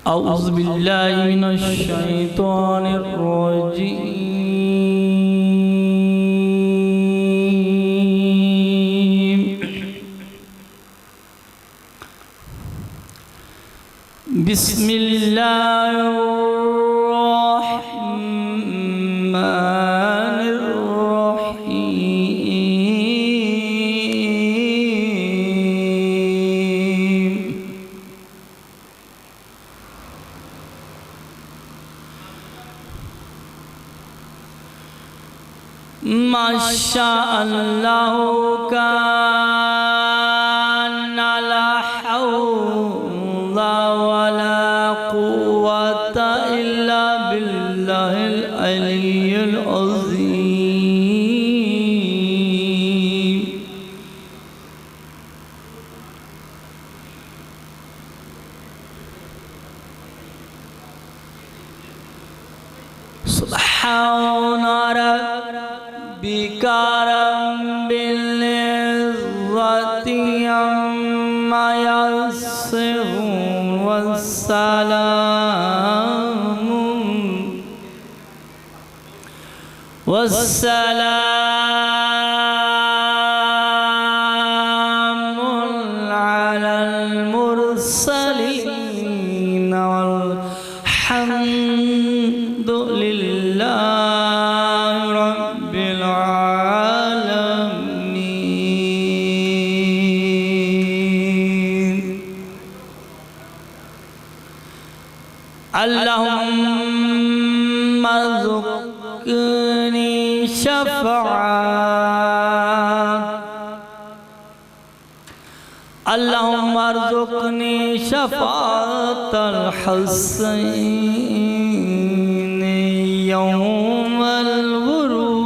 أعوذ بالله من الشيطان الرجيم بسم الله الرحمن الرحيم ما شاء الله كان لا حول ولا قوة إلا بالله العلي العظيم سبحان ربك رب العزة عما يصفون والسلام على المرسلين والحمد لله رب العالمين. اللهم ارزقني شفاعة، اللهم ارزقني شفاعة الحسين يوم الورود.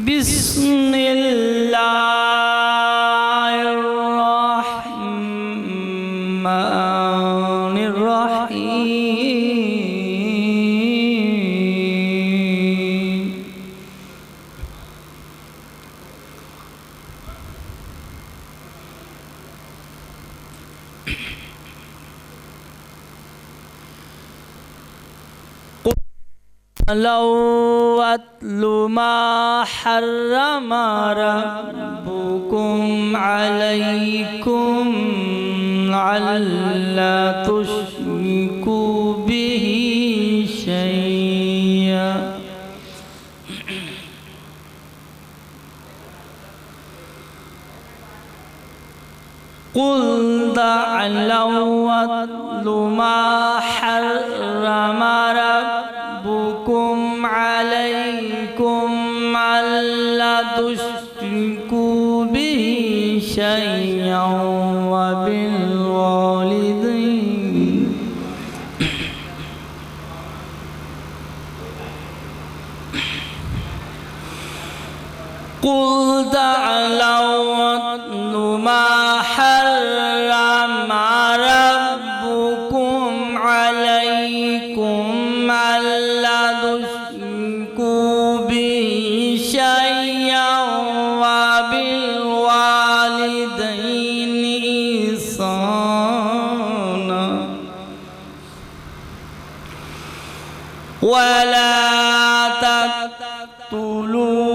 بسم الله الرحمن الرحيم. لو أتل ما حرم ربكم عليكم ألا تشركوا به شيئا قل تعالوا أتل ما حرم ربكم عليكم ألا تشركوا به شيئا وبالوالدين قل تعالوا أتل ما حرم ربكم عليكم ألا تشركوا به شيئا وبالوالدين إحسانا ولا تقتلوا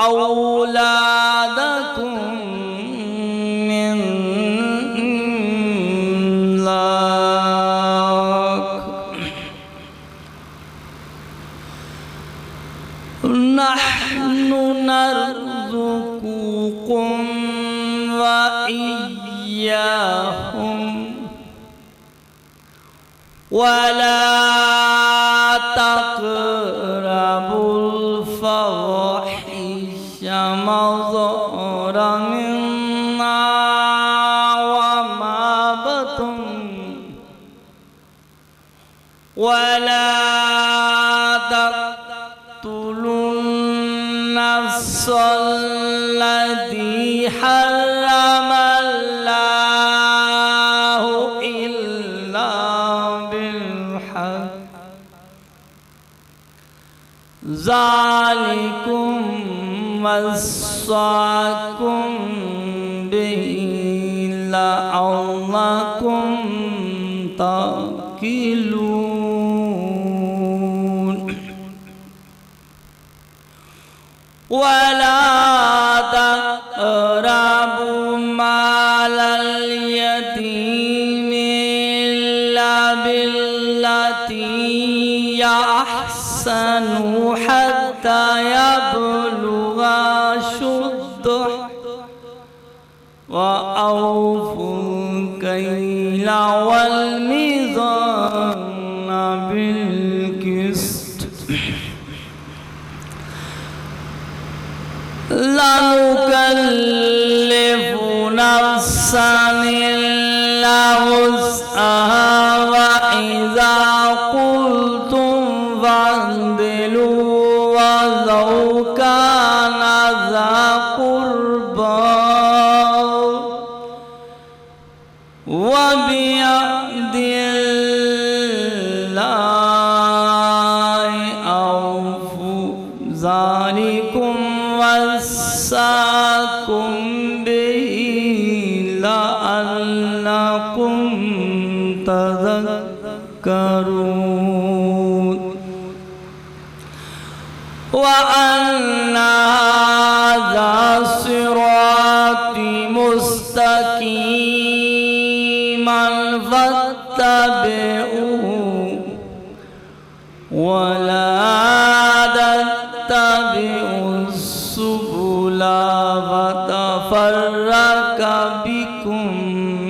أولادكم من إملاق، نحن نرزقكم وإياهم ولا تقربوا الفواحش ما ظهر منها وما بطن ولا تقتلوا النفس التي حرم الله إلا بالحق ذلكم وصاكم به لعلكم تعقلون ولا تقربوا مال اليتيم إلا بالتي هي أحسن حتى يبلغ أشده وأوفوا الكيل والميزان بالقسط لا نكلف نفسا إلا وسعها وإذا قلتم فاعدلوا ولو كان ذا قربى وبعهد الله أوفوا ذلكم وصاكم به لعلكم تذكرون وأن هذا صراطي مستقيما فاتبعوه ولا تتبعوا السبل فتفرق بكم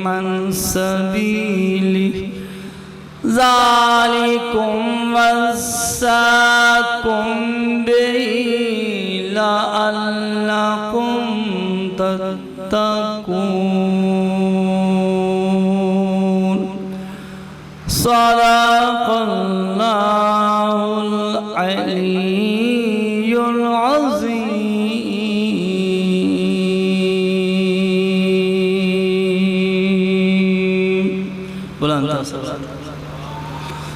عن سبيله ذلكم وصاكم به لعلكم تتقون صدق الله العلي العظيم.